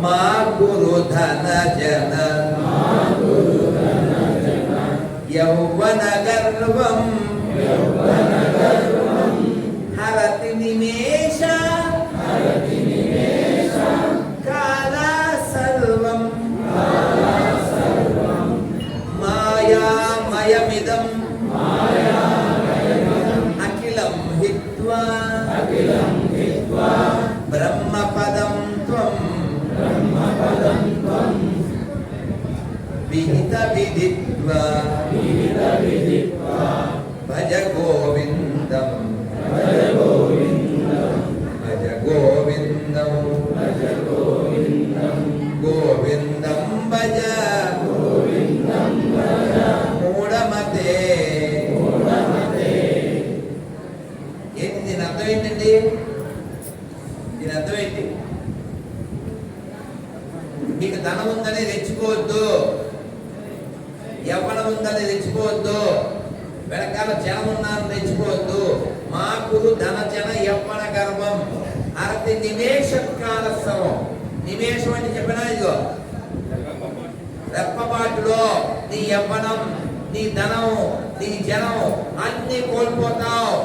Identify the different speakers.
Speaker 1: మా కురు ధన జన యౌవన గర్వం హరతి నిమేష కాల సర్వం మాయామయమిదం అఖిలం హిత్వా బ్రహ్మపదం త్వం విహిత విదిత్వా భజ గోవిందం భజ గోవిందం గోవిందం భజ మూఢమతే. ఏంటి దీని అర్థం ఏంటండి? దీని అర్థం ఏంటి? మీకు ధనం ఉందని రెచ్చిపోవద్దు, యవ్వనం ఉందని రెచ్చిపోవద్దు, వెనకాల జనం ఉన్నారని రెచ్చిపోవద్దు. మాకు ధన జన యవ్వన గర్వం అరతి నిమేష కాల సర్వం. నిమేషం అంటే చెప్పినా ఇదిగో రెప్పపాటులో నీ యవ్వనం, నీ ధనం, నీ జనం అన్ని కోల్పోతావు.